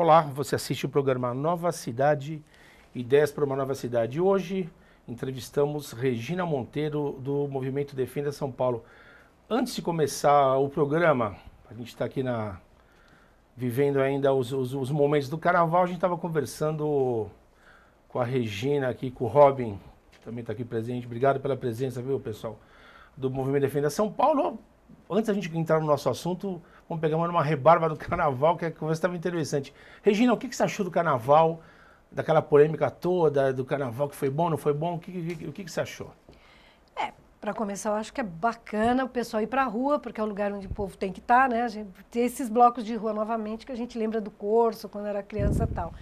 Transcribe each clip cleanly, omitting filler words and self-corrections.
Olá, você assiste o programa Nova Cidade, Ideias para uma Nova Cidade. Hoje entrevistamos Regina Monteiro, do Movimento Defenda São Paulo. Antes de começar o programa, a gente está aqui vivendo ainda os momentos do Carnaval, a gente estava conversando com a Regina aqui, com o Robin, que também está aqui presente. Obrigado pela presença, viu, pessoal, do Movimento Defenda São Paulo. Antes da gente entrar no nosso assunto, vamos pegar uma rebarba do Carnaval, que a conversa estava interessante. Regina, o que você achou do Carnaval, daquela polêmica toda, do Carnaval, que foi bom, não foi bom? O que você achou? Para começar, eu acho que é bacana o pessoal ir para a rua, porque é o lugar onde o povo tem que estar, né? A gente ter esses blocos de rua novamente, que a gente lembra do Corso, quando era criança e tal.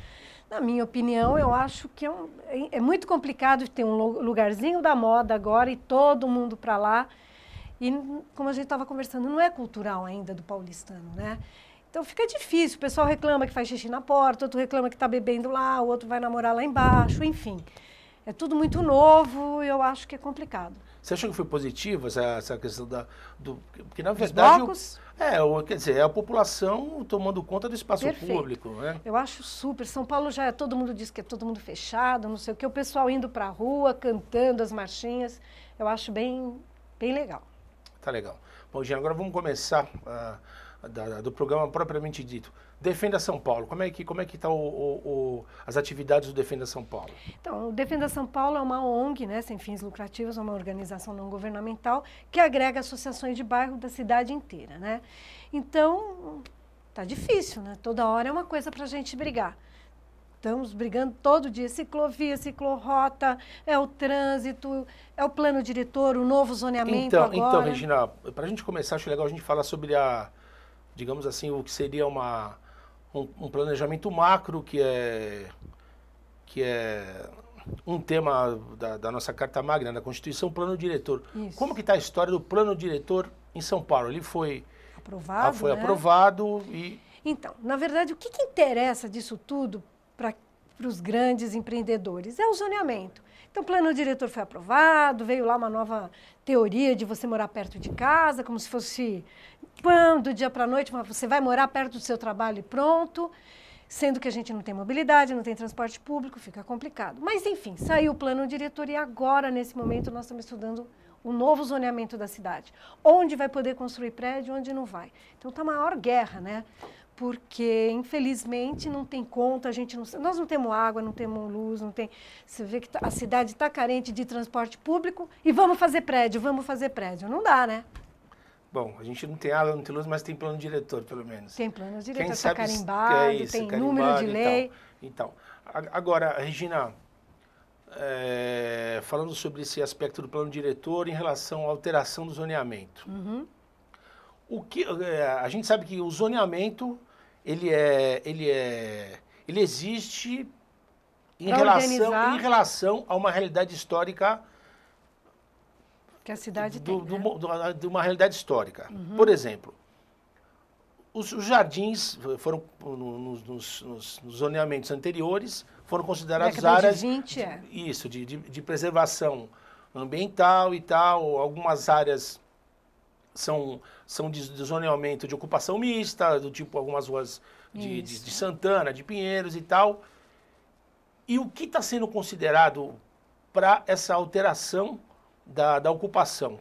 Na minha opinião, eu acho que é muito complicado ter um lugarzinho da moda agora e todo mundo para lá. E, como a gente estava conversando, não é cultural ainda do paulistano, né? Então fica difícil. O pessoal reclama que faz xixi na porta, outro reclama que está bebendo lá, o outro vai namorar lá embaixo, enfim. É tudo muito novo e eu acho que é complicado. Você achou que foi positivo essa questão porque, na verdade, blocos? Quer dizer, é a população tomando conta do espaço Perfeito. público, né? Eu acho super. São Paulo já todo mundo diz que é todo mundo fechado, não sei o quê. O pessoal indo para a rua, cantando as marchinhas. Eu acho bem legal. Tá legal. Bom, Gina, agora vamos começar do programa propriamente dito. Defenda São Paulo. Como é que tá as atividades do Defenda São Paulo? Então, o Defenda São Paulo é uma ONG, né, sem fins lucrativos, é uma organização não governamental que agrega associações de bairro da cidade inteira, né? Então, tá difícil, né? Toda hora é uma coisa para a gente brigar. Estamos brigando todo dia, ciclovia, ciclorrota, é o trânsito, é o plano diretor, o novo zoneamento agora. Então, Regina, para a gente começar, acho legal a gente falar sobre digamos assim, o que seria um planejamento macro, que é um tema da nossa Carta Magna, da Constituição, plano diretor. Isso. Como que está a história do plano diretor em São Paulo? Ele foi aprovado, aprovado e... Então, na verdade, o que interessa disso tudo para os grandes empreendedores? É o zoneamento. Então, o plano diretor foi aprovado, veio lá uma nova teoria de você morar perto de casa, como se fosse, do dia para a noite, você vai morar perto do seu trabalho e pronto, sendo que a gente não tem mobilidade, não tem transporte público, fica complicado. Mas, enfim, saiu o plano diretor e agora, nesse momento, nós estamos estudando o novo zoneamento da cidade. Onde vai poder construir prédio, onde não vai. Então, está a maior guerra, né? Porque, infelizmente, não tem conta, nós não temos água, não temos luz, não tem... Você vê que a cidade está carente de transporte público e vamos fazer prédio. Não dá, né? Bom, a gente não tem água, não tem luz, mas tem plano diretor, pelo menos. Tem plano diretor, está carimbado, tem número de lei. Então, agora, Regina, falando sobre esse aspecto do plano diretor em relação à alteração do zoneamento. Uhum. A gente sabe que o zoneamento ele existe em relação a uma realidade histórica que a cidade tem, de uma realidade histórica. Uhum. Por exemplo, os jardins foram nos zoneamentos anteriores foram considerados áreas de 20, de preservação ambiental e tal. Algumas áreas são de zoneamento de ocupação mista, do tipo algumas ruas de Santana, de Pinheiros e tal. E o que está sendo considerado para essa alteração da ocupação?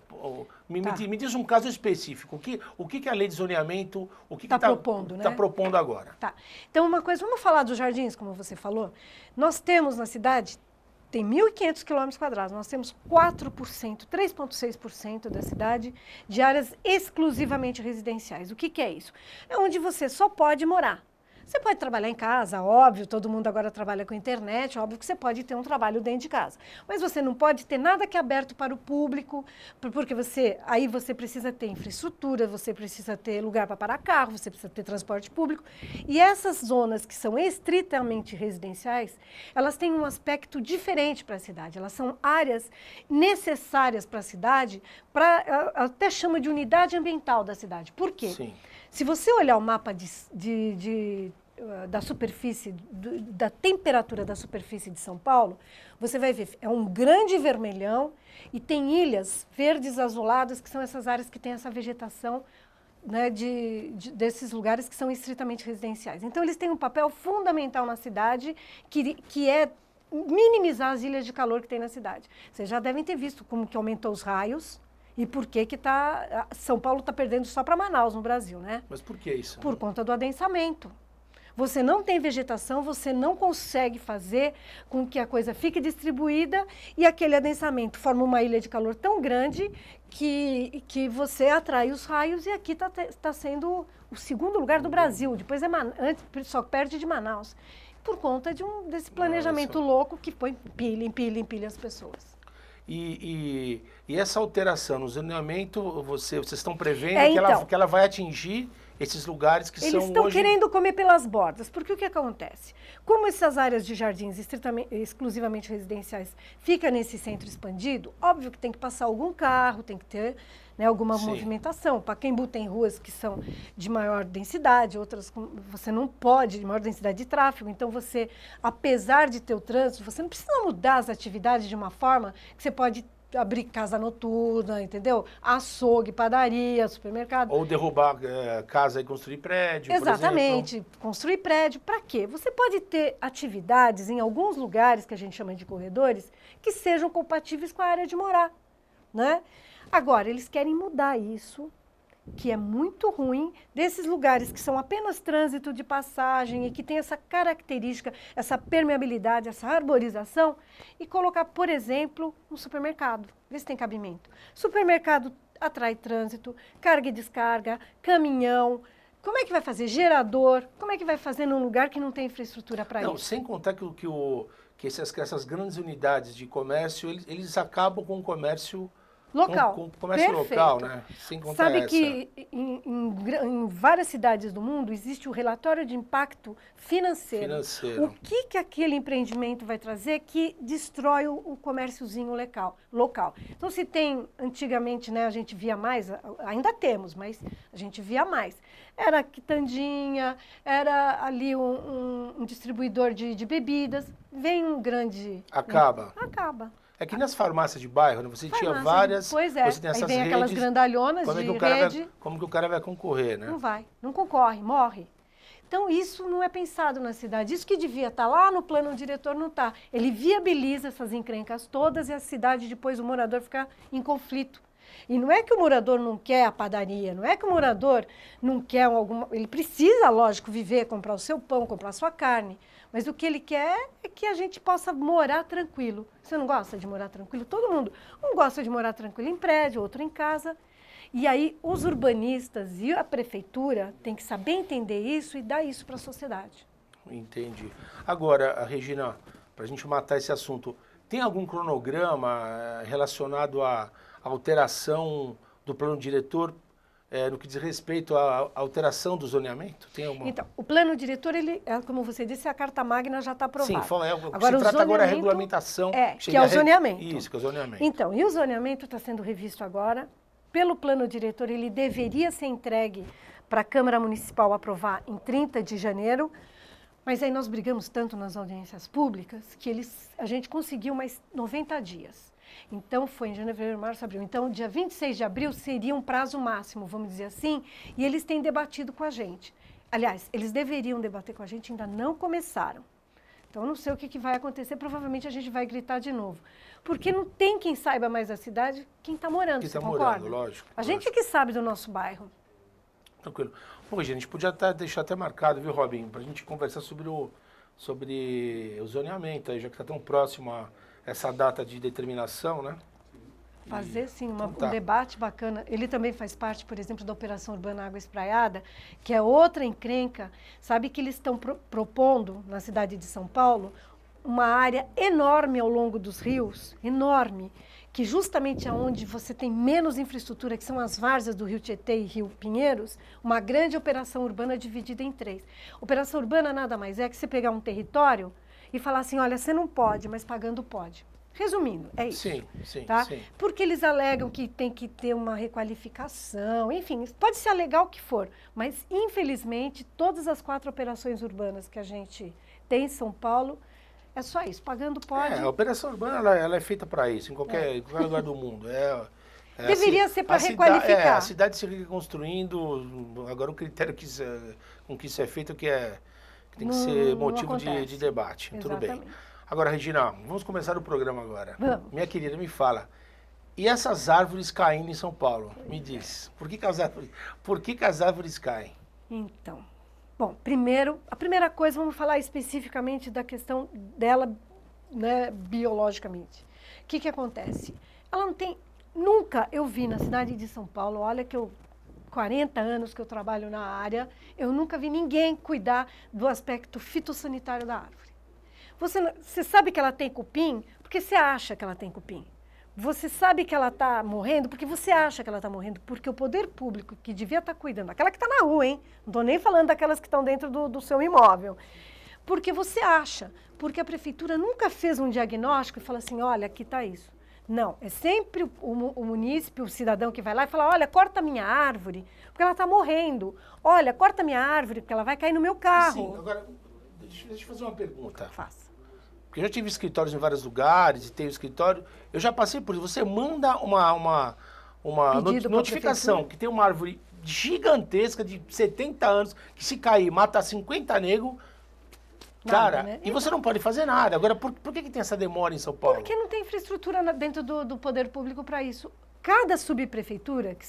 Me diz um caso específico. O que a lei de zoneamento está propondo, tá propondo agora? Tá. Então, uma coisa, vamos falar dos jardins, como você falou. Nós temos na cidade, tem 1.500 quilômetros quadrados, nós temos 4%, 3,6% da cidade de áreas exclusivamente residenciais. O que é isso? É onde você só pode morar. Você pode trabalhar em casa, óbvio, todo mundo agora trabalha com internet, óbvio que você pode ter um trabalho dentro de casa. Mas você não pode ter nada que é aberto para o público, porque aí você precisa ter infraestrutura, você precisa ter lugar para parar carro, você precisa ter transporte público. E essas zonas que são estritamente residenciais, elas têm um aspecto diferente para a cidade. Elas são áreas necessárias para a cidade, até chama de unidade ambiental da cidade. Por quê? Sim. Se você olhar o mapa da superfície, da temperatura da superfície de São Paulo, você vai ver, é um grande vermelhão e tem ilhas verdes azuladas, que são essas áreas que têm essa vegetação né, desses lugares que são estritamente residenciais. Então, eles têm um papel fundamental na cidade, que é minimizar as ilhas de calor que tem na cidade. Vocês já devem ter visto como que aumentou os raios e por que São Paulo está perdendo só para Manaus no Brasil, né? Mas por que isso? Por conta do adensamento. Você não tem vegetação, você não consegue fazer com que a coisa fique distribuída e aquele adensamento forma uma ilha de calor tão grande que você atrai os raios e aqui está sendo o segundo lugar do Brasil. Depois antes só perde de Manaus. Por conta desse planejamento louco que põe empilha as pessoas. E essa alteração no zoneamento, vocês estão prevendo que ela vai atingir esses lugares que são hoje... Eles estão querendo comer pelas bordas, porque o que acontece? Como essas áreas de jardins exclusivamente residenciais ficam nesse centro expandido, óbvio que tem que passar algum carro, tem que ter, né, alguma movimentação. Pacaembu tem ruas que são de maior densidade, outras você não pode, de maior densidade de tráfego. Então, você, apesar de ter o trânsito, você não precisa mudar as atividades de uma forma que você pode abrir casa noturna, entendeu? Açougue, padaria, supermercado. Ou derrubar casa e construir prédio, exatamente, por exemplo. Construir prédio. Para quê? Você pode ter atividades em alguns lugares, que a gente chama de corredores, que sejam compatíveis com a área de morar, né? Agora, eles querem mudar isso, que é muito ruim, desses lugares que são apenas trânsito de passagem e que tem essa característica, essa permeabilidade, essa arborização, e colocar, por exemplo, um supermercado. Vê se tem cabimento. Supermercado atrai trânsito, carga e descarga, caminhão. Como é que vai fazer? Gerador. Como é que vai fazer num lugar que não tem infraestrutura para isso? Não, sem contar que essas grandes unidades de comércio, eles acabam com o comércio... Local. Com comércio local, né? Sem contar Sabe que em várias cidades do mundo existe o relatório de impacto financeiro. O que aquele empreendimento vai trazer que destrói o comérciozinho local. Então, se tem, antigamente, né, a gente via mais, ainda temos, mas a gente via mais. Era quitandinha, era ali um distribuidor de bebidas, vem um grande... Acaba. Acaba. É que nas farmácias de bairro, né, você tinha várias... Pois é, você tem essas aí vem redes, aquelas grandalhonas de rede. Como que o cara vai concorrer, né? Não vai, não concorre, morre. Então, isso não é pensado na cidade. Isso que devia estar lá no plano diretor não está. Ele viabiliza essas encrencas todas e a cidade, depois o morador fica em conflito. E não é que o morador não quer a padaria, não é que o morador não quer alguma... Ele precisa, lógico, viver, comprar o seu pão, comprar a sua carne. Mas o que ele quer é que a gente possa morar tranquilo. Você não gosta de morar tranquilo? Todo mundo. Um gosta de morar tranquilo em prédio, outro em casa. E aí os urbanistas e a prefeitura têm que saber entender isso e dar isso para a sociedade. Entendi. Agora, Regina, para a gente matar esse assunto, tem algum cronograma relacionado à alteração do plano diretor no que diz respeito à alteração do zoneamento? Tem alguma... Então, o plano diretor, ele, como você disse, a Carta Magna já está aprovada. Sim, agora, se trata agora a regulamentação. Que é o zoneamento. Isso, que é o zoneamento. Então, e o zoneamento está sendo revisto agora. Pelo plano diretor, ele deveria ser entregue para a Câmara Municipal aprovar em 30 de janeiro, mas aí nós brigamos tanto nas audiências públicas que a gente conseguiu mais 90 dias. Então, foi em janeiro, fevereiro, março, abril. Então, dia 26 de abril seria um prazo máximo, vamos dizer assim, e eles têm debatido com a gente. Aliás, eles deveriam debater com a gente, ainda não começaram. Então, eu não sei o que vai acontecer, provavelmente a gente vai gritar de novo. Porque não tem quem saiba mais da cidade, quem está morando, você concorda? Lógico. A gente é que sabe do nosso bairro. Tranquilo. Bom, gente, a gente podia deixar até marcado, viu, Robinho, para a gente conversar sobre o zoneamento, aí, já que está tão próximo a essa data de determinação, né? Fazer, sim, um debate bacana. Ele também faz parte, por exemplo, da Operação Urbana Água Espraiada, que é outra encrenca. Sabe que eles estão propondo, na cidade de São Paulo, uma área enorme ao longo dos rios, enorme, que justamente aonde você tem menos infraestrutura, que são as várzeas do Rio Tietê e Rio Pinheiros, uma grande operação urbana dividida em 3. Operação urbana nada mais é que você pegar um território e falar assim, olha, você não pode, mas pagando pode. Resumindo, é isso. Sim, tá? sim. Porque eles alegam que tem que ter uma requalificação, enfim, pode se alegar o que for, mas infelizmente todas as 4 operações urbanas que a gente tem em São Paulo, é só isso, pagando pode. A operação urbana ela é feita para isso, em qualquer lugar do mundo. Deveria ser para requalificar. A cidade se reconstruindo, agora o critério com que isso é feito que tem que ser motivo de debate. Tudo bem. Agora, Regina, vamos começar o programa agora. Vamos. Minha querida, me fala. E essas árvores caindo em São Paulo? Me diz. Por que as árvores caem? Então, bom, primeiro, a primeira coisa, vamos falar especificamente da questão dela, né, biologicamente. O que acontece? Ela não tem... Nunca eu vi na cidade de São Paulo, olha que 40 anos que eu trabalho na área, eu nunca vi ninguém cuidar do aspecto fitossanitário da árvore. Você sabe que ela tem cupim porque você acha que ela tem cupim. Você sabe que ela está morrendo porque você acha que ela está morrendo, porque o poder público que devia estar cuidando, aquela que está na rua, hein? Não estou nem falando daquelas que estão dentro do seu imóvel. Porque você acha, porque a prefeitura nunca fez um diagnóstico e fala assim, olha, aqui está isso. Não, é sempre o munícipe, o cidadão que vai lá e fala, olha, corta a minha árvore, porque ela está morrendo. Olha, corta a minha árvore, porque ela vai cair no meu carro. Sim, agora, deixa eu fazer uma pergunta. Faça. Porque eu já tive escritórios em vários lugares, e tenho escritório, eu já passei por isso. Você manda uma notificação que tem uma árvore gigantesca de 70 anos, que se cair mata 50 negros. Cara, né? E você não pode fazer nada. Agora, por que tem essa demora em São Paulo? Porque não tem infraestrutura dentro do poder público para isso. Cada subprefeitura, que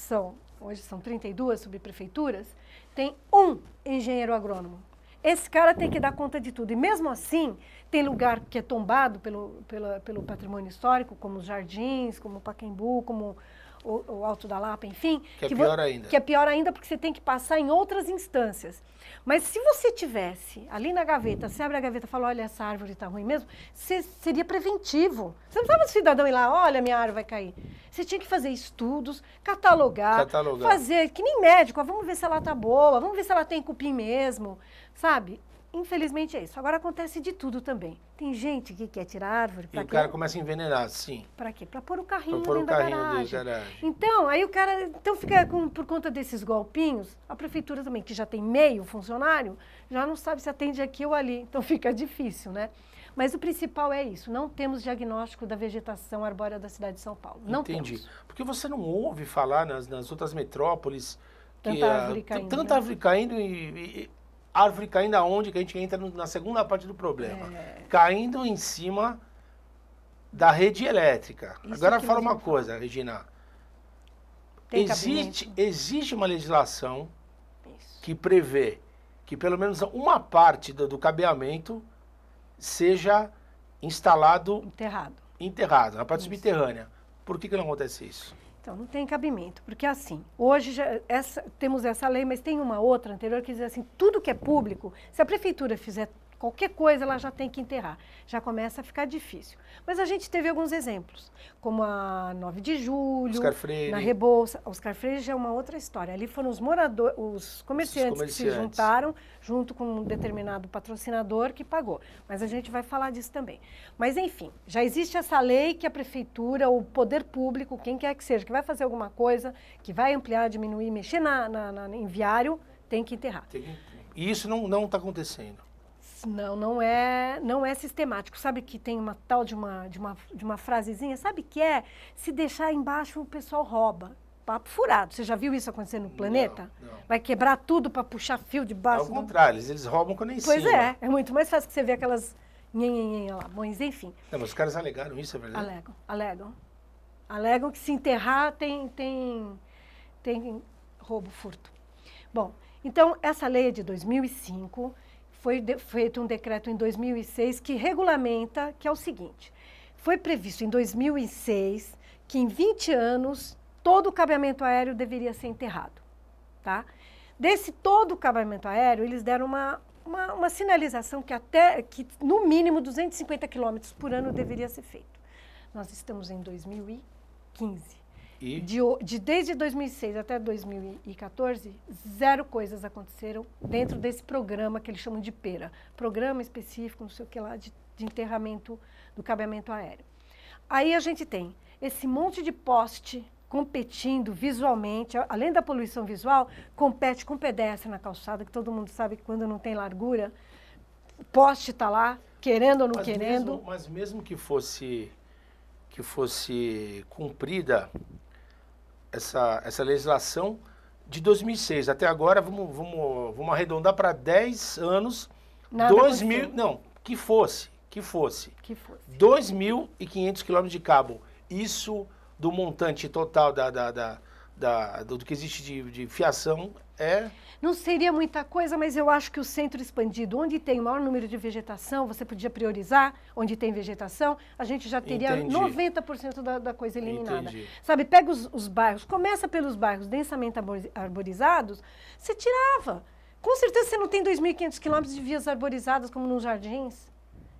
hoje são 32 subprefeituras, tem um engenheiro agrônomo. Esse cara tem que dar conta de tudo. E mesmo assim, tem lugar que é tombado pelo patrimônio histórico, como os Jardins, como o Pacaembu, como o Alto da Lapa, enfim. Que é pior ainda. Que é pior ainda porque você tem que passar em outras instâncias. Mas se você tivesse ali na gaveta, você abre a gaveta e fala, olha, essa árvore está ruim mesmo, seria preventivo. Você não precisava do cidadão ir lá, olha, minha árvore vai cair. Você tinha que fazer estudos, catalogar. Fazer, que nem médico, vamos ver se ela está boa, vamos ver se ela tem cupim mesmo, sabe? Infelizmente é isso. Agora acontece de tudo também. Tem gente que quer tirar árvore. E o cara começa a envenenar, sim. Para quê? Para pôr o carrinho dentro da garagem. Então, aí o cara... Então fica por conta desses golpinhos, a prefeitura também, que já tem meio funcionário, já não sabe se atende aqui ou ali. Então fica difícil, né? Mas o principal é isso. Não temos diagnóstico da vegetação arbórea da cidade de São Paulo. Não Entendi. temos. Porque você não ouve falar nas outras metrópoles... Tanta árvore caindo. Tanta árvore caindo e árvore caindo aonde? Que a gente entra na segunda parte do problema. Caindo em cima da rede elétrica. Isso. Agora fala uma coisa, Regina. Existe uma legislação que prevê que pelo menos uma parte do cabeamento seja instalado... Enterrado, na parte subterrânea. Por que não acontece isso? Então, não tem cabimento, porque assim, hoje temos essa lei, mas tem uma outra anterior que diz assim, tudo que é público, se a prefeitura fizer qualquer coisa, ela já tem que enterrar. Já começa a ficar difícil. Mas a gente teve alguns exemplos, como a 9 de julho, Oscar Freire. Na Rebouça. Oscar Freire já é uma outra história. Ali foram os comerciantes que se juntaram, junto com um determinado patrocinador que pagou. Mas a gente vai falar disso também. Mas, enfim, já existe essa lei que a prefeitura, o poder público, quem quer que seja, que vai fazer alguma coisa, que vai ampliar, diminuir, mexer em viário, tem que enterrar. E isso não está acontecendo. Não é sistemático. Sabe que tem uma tal de uma frasezinha? Sabe que se deixar embaixo o pessoal rouba. Papo furado. Você já viu isso acontecer no planeta? Não. Vai quebrar tudo para puxar fio de baixo? Ao contrário, eles roubam quando é em cima. Pois é muito mais fácil que você ver aquelas lá. Mas enfim. Não, mas os caras alegaram isso, é verdade? Alegam que se enterrar tem roubo, furto. Bom, então essa lei é de 2005... Foi feito um decreto em 2006 que regulamenta, que é o seguinte, foi previsto em 2006 que em 20 anos todo o cabeamento aéreo deveria ser enterrado, tá? Desse todo o cabeamento aéreo, eles deram uma sinalização que no mínimo 250 quilômetros por ano deveria ser feito. Nós estamos em 2015. Desde 2006 até 2014, 0 coisas aconteceram dentro desse programa que eles chamam de PERA. Programa específico, não sei o que lá, de enterramento do cabeamento aéreo. Aí a gente tem esse monte de poste competindo visualmente, além da poluição visual, compete com pedestre na calçada, que todo mundo sabe que quando não tem largura, o poste está lá, querendo ou não querendo. Mas mesmo que fosse cumprida essa legislação de 2006. Até agora, vamos arredondar para 10 anos. Nada 2000, aconteceu. não, que fosse. Que fosse. 2.500 quilômetros de cabo. Isso do montante total do que existe de fiação é... Não seria muita coisa, mas eu acho que o centro expandido, onde tem o maior número de vegetação, você podia priorizar onde tem vegetação, a gente já teria 90% da coisa eliminada. Entendi. Sabe, pega os bairros, começa pelos bairros densamente arborizados, você tirava. Com certeza você não tem 2.500 quilômetros de vias arborizadas como nos Jardins,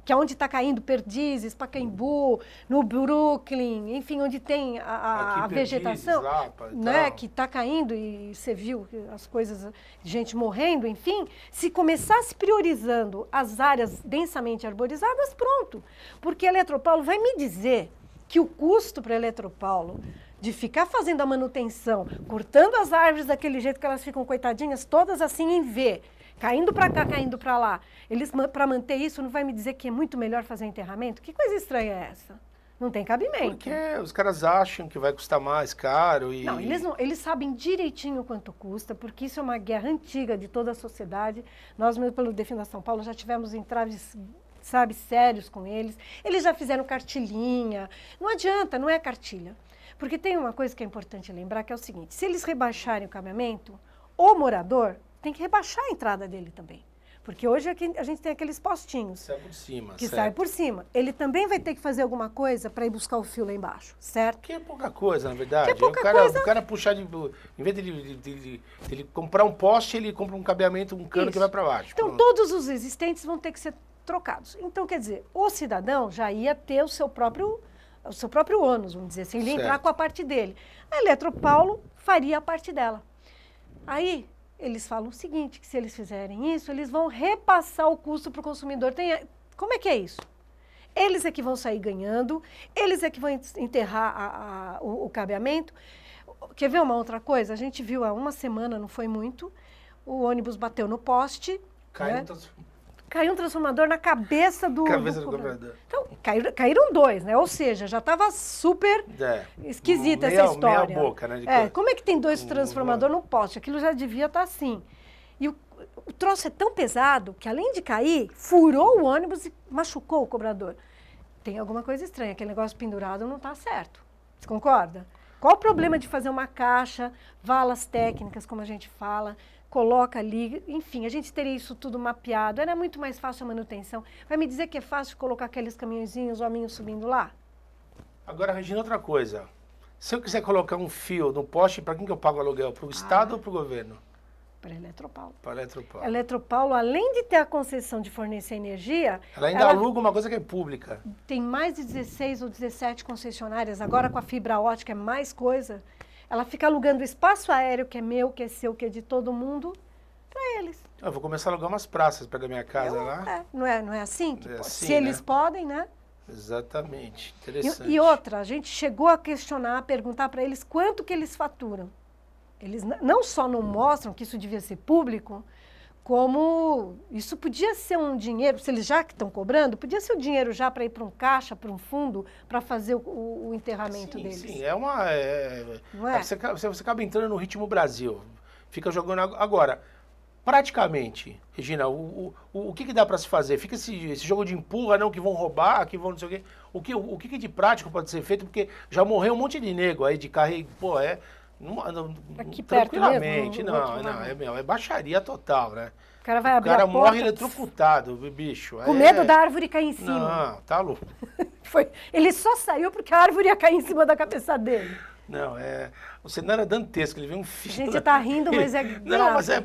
que é onde está caindo Perdizes, Pacaembu, no Brooklyn, enfim, onde tem a vegetação, Lapa, né, que está caindo e você viu as coisas, gente morrendo, enfim. Se começasse priorizando as áreas densamente arborizadas, pronto. Porque a Eletropaulo vai me dizer que o custo para a Eletropaulo de ficar fazendo a manutenção, cortando as árvores daquele jeito que elas ficam coitadinhas, todas assim em V, caindo para cá, caindo para lá. Eles, para manter isso, não vai me dizer que é muito melhor fazer enterramento? Que coisa estranha é essa? Não tem cabimento. Porque os caras acham que vai custar mais caro e... Não, eles sabem direitinho quanto custa, porque isso é uma guerra antiga de toda a sociedade. Nós, mesmo pelo Defenda São Paulo, já tivemos entraves, sabe, sérios com eles. Eles já fizeram cartilhinha. Não adianta, não é cartilha. Porque tem uma coisa que é importante lembrar, que é o seguinte, se eles rebaixarem o cabeamento, o morador tem que rebaixar a entrada dele também. Porque hoje aqui a gente tem aqueles postinhos. Sai por cima, que certo. sai por cima. Ele também vai ter que fazer alguma coisa para ir buscar o fio lá embaixo, certo? Que é pouca coisa, na verdade. Que é pouca o cara puxar de... Em vez de ele comprar um poste, ele compra um cabeamento, um cano que vai para baixo. Então, pronto. todos os existentes vão ter que ser trocados. Então, quer dizer, o cidadão já ia ter o seu próprio ônus, vamos dizer assim, ele ia entrar com a parte dele. A Eletropaulo faria a parte dela. Aí, eles falam o seguinte, que se eles fizerem isso, eles vão repassar o custo para o consumidor. Como é que é isso? Eles é que vão sair ganhando, eles é que vão enterrar o cabeamento. Quer ver uma outra coisa? A gente viu há uma semana, não foi muito, o ônibus bateu no poste. Caiu um transformador na cabeça do cobrador. Então, caíram dois, né? Ou seja, já estava super esquisita essa história. Meia boca, né? Como é que tem dois transformadores no poste? Aquilo já devia estar assim. E o troço é tão pesado que, além de cair, furou o ônibus e machucou o cobrador. Tem alguma coisa estranha, aquele negócio pendurado não está certo. Você concorda? Qual o problema de fazer uma caixa, valas técnicas, como a gente fala, coloca ali, enfim, a gente teria isso tudo mapeado, era muito mais fácil a manutenção. Vai me dizer que é fácil colocar aqueles caminhõezinhos, hominhos subindo lá? Agora, Regina, outra coisa. Se eu quiser colocar um fio no poste, para quem que eu pago o aluguel? Para o Estado ou para o governo? Para a Eletropaulo. Para a Eletropaulo. A Eletropaulo, além de ter a concessão de fornecer energia... Ela ainda aluga uma coisa que é pública. Tem mais de 16 ou 17 concessionárias, agora com a fibra ótica é mais coisa. Ela fica alugando espaço aéreo, que é meu, que é seu, que é de todo mundo, para eles. Eu vou começar a alugar umas praças perto da minha casa lá. Não é assim? É assim, se eles podem, né? Exatamente, interessante. E outra, a gente chegou a questionar, a perguntar para eles quanto que eles faturam. Eles não só não mostram que isso devia ser público, como isso podia ser um dinheiro, se eles já que estão cobrando, podia ser o dinheiro já para ir para um caixa, para um fundo, para fazer o enterramento deles. Sim, não é? Você acaba entrando no ritmo Brasil, fica jogando agora. Praticamente, Regina, o que dá para se fazer? Fica esse jogo de empurra, não, que vão roubar, que vão não sei o quê. O que de prático pode ser feito? Porque já morreu um monte de nego aí de carro, aqui tranquilamente. É baixaria total, né? O cara vai abrir a porta... morre eletrocutado, bicho. Com medo da árvore cair em cima. Não, tá louco. Ele só saiu porque a árvore ia cair em cima da cabeça dele. Não, o cenário é dantesco, ele vê um fio... A gente tá rindo, mas é grave. Não, mas é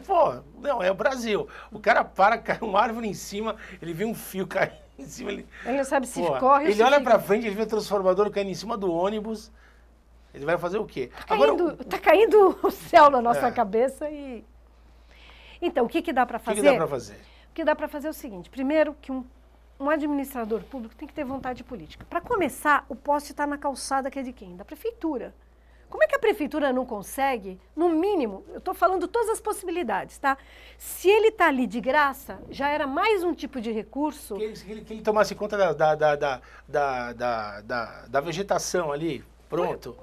o Brasil. O cara cai uma árvore em cima, ele vê um fio cair em cima. Ele não sabe se corre ou se Ele olha pra frente, ele vê o transformador caindo em cima do ônibus. Ele vai fazer o quê? Tá caindo o céu na nossa cabeça e... Então, o que dá para fazer? O que dá para fazer? O que dá para fazer é o seguinte. Primeiro, que um administrador público tem que ter vontade política. Para começar, o poste está na calçada que é de quem? Da prefeitura. Como é que a prefeitura não consegue, no mínimo, eu estou falando todas as possibilidades, tá? Se ele está ali de graça, já era mais um tipo de recurso... Que ele tomasse conta da vegetação ali, pronto.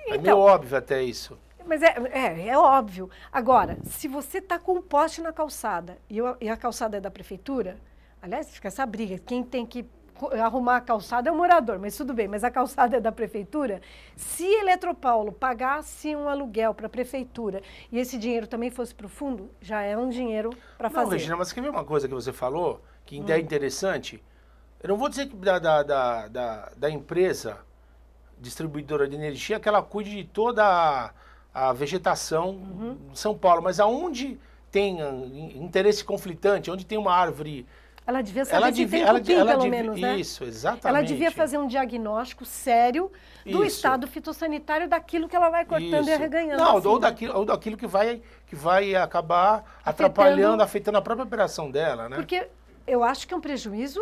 É meio óbvio até isso. Mas é óbvio. Agora, se você está com um poste na calçada e a calçada é da prefeitura, aliás, fica essa briga, quem tem que arrumar a calçada é o morador, mas tudo bem, mas a calçada é da prefeitura. Se Eletropaulo pagasse um aluguel para a prefeitura e esse dinheiro também fosse para o fundo, já é um dinheiro para fazer. Não, Regina, mas quer ver uma coisa que você falou, que ainda é interessante? Eu não vou dizer que da empresa distribuidora de energia que ela cuide de toda a vegetação de São Paulo, mas aonde tem interesse conflitante, onde tem uma árvore... Ela devia saber se tem cupim, pelo menos, né? Isso, exatamente. Ela devia fazer um diagnóstico sério do estado fitossanitário daquilo que ela vai cortando e arreganhando. Não, assim, ou daquilo que vai acabar atrapalhando, afetando a própria operação dela, né? Porque eu acho que é um prejuízo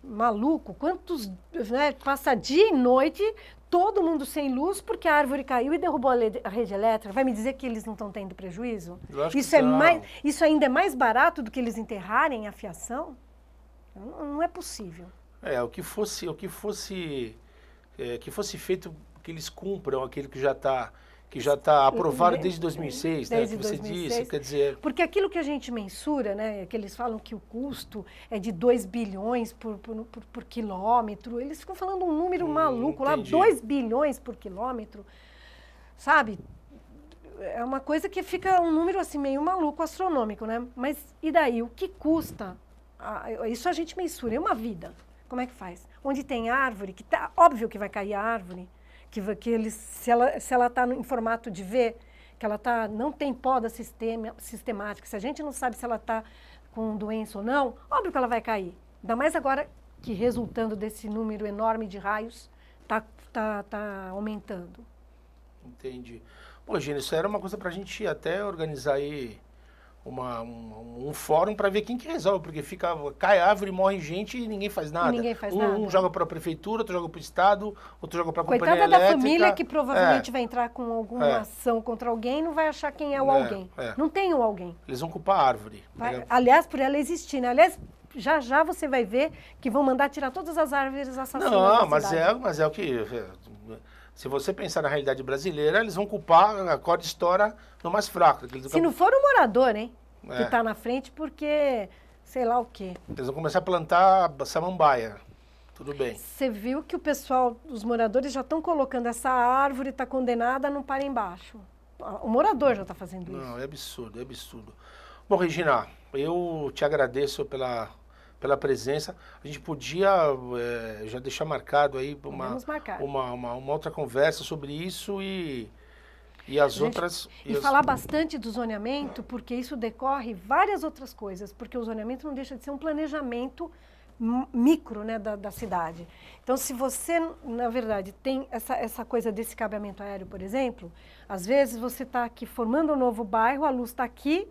maluco. Quantos, né, passa dia e noite, todo mundo sem luz, porque a árvore caiu e derrubou a rede elétrica. Vai me dizer que eles não estão tendo prejuízo? Isso ainda é mais barato do que eles enterrarem a fiação? Não é possível. Que fosse feito, que eles cumpram aquilo que já está aprovado desde 2006, desde né? Que você 2006, disse, quer dizer... Porque aquilo que a gente mensura, né, que eles falam que o custo é de 2 bilhões por quilômetro, eles ficam falando um número maluco entendi. lá, 2 bilhões por quilômetro, sabe? É uma coisa que fica um número assim meio maluco, astronômico, né? Mas e daí? O que custa? Isso a gente mensura, é uma vida. Como é que faz? Onde tem árvore, que tá óbvio que vai cair a árvore, se ela está em formato de V, que ela não tem poda sistemática, se a gente não sabe se ela está com doença ou não, óbvio que ela vai cair. Ainda mais agora que, resultando desse número enorme de raios, tá aumentando. Entendi. Pô, Gina, isso era uma coisa para a gente até organizar aí um fórum para ver quem que resolve, porque cai árvore, morre gente e ninguém faz nada. Um joga para a prefeitura, outro joga para o estado, outro joga para a companhia elétrica. Coitada da família que provavelmente vai entrar com alguma ação contra alguém e não vai achar quem é o alguém. Não tem o alguém. Eles vão culpar a árvore. Aliás, por ela existir, né? Aliás, já você vai ver que vão mandar tirar todas as árvores assassinas da cidade. Mas é o que... Se você pensar na realidade brasileira, eles vão culpar a corda estoura no mais fraco. Se não for o morador, hein? Que está na frente porque sei lá o quê. Eles vão começar a plantar samambaia. Tudo bem. Você viu que o pessoal, os moradores já estão colocando essa árvore, está condenada, não para embaixo. O morador já está fazendo isso. Não, é absurdo, é absurdo. Bom, Regina, eu te agradeço pela presença. A gente podia já deixar marcado aí uma outra conversa sobre isso e as outras... E falar bastante do zoneamento, porque isso decorre várias outras coisas, porque o zoneamento não deixa de ser um planejamento micro, né, da cidade. Então, se você, na verdade, tem essa coisa desse cabeamento aéreo, por exemplo, às vezes você está aqui formando um novo bairro, a luz está aqui,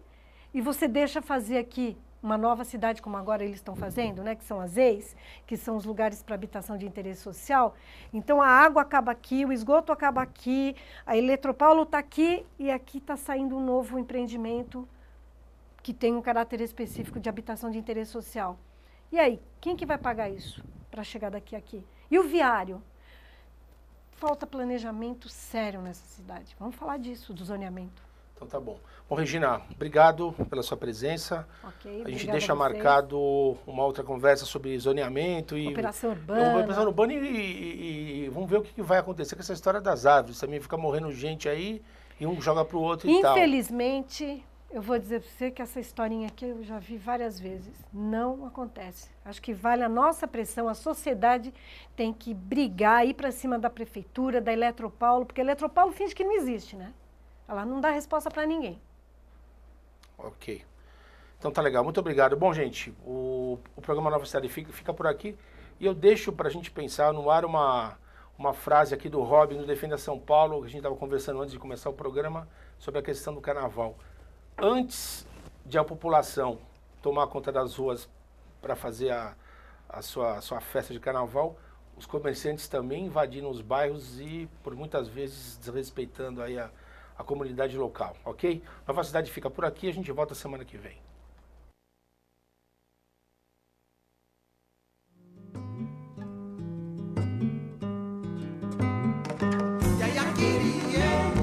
e você deixa fazer aqui uma nova cidade, como agora eles estão fazendo, né, que são as EIs, que são os lugares para habitação de interesse social. Então, a água acaba aqui, o esgoto acaba aqui, a Eletropaulo está aqui, e aqui está saindo um novo empreendimento que tem um caráter específico de habitação de interesse social. E aí, quem que vai pagar isso para chegar daqui a aqui? E o viário? Falta planejamento sério nessa cidade. Vamos falar disso, do zoneamento. Então tá bom. Bom, Regina, obrigado pela sua presença. Ok, a gente deixa marcado uma outra conversa sobre zoneamento e... Operação urbana. Operação urbana e vamos ver o que vai acontecer com essa história das árvores. Também fica morrendo gente aí e um joga pro outro e tal. Infelizmente, eu vou dizer para você que essa historinha aqui eu já vi várias vezes. Não acontece. Acho que vale a nossa pressão, a sociedade tem que brigar, ir para cima da prefeitura, da Eletropaulo, porque a Eletropaulo finge que não existe, né? Ela não dá resposta para ninguém. Ok. Então tá legal, muito obrigado. Bom, gente, o programa Nova Cidade fica por aqui e eu deixo para a gente pensar no ar uma frase aqui do Robin, do Defenda São Paulo, que a gente estava conversando antes de começar o programa, sobre a questão do carnaval. Antes de a população tomar conta das ruas para fazer a sua festa de carnaval, os comerciantes também invadiram os bairros e, por muitas vezes, desrespeitando aí a comunidade local, ok? Nova Cidade fica por aqui, a gente volta semana que vem. E aí aqui yeah.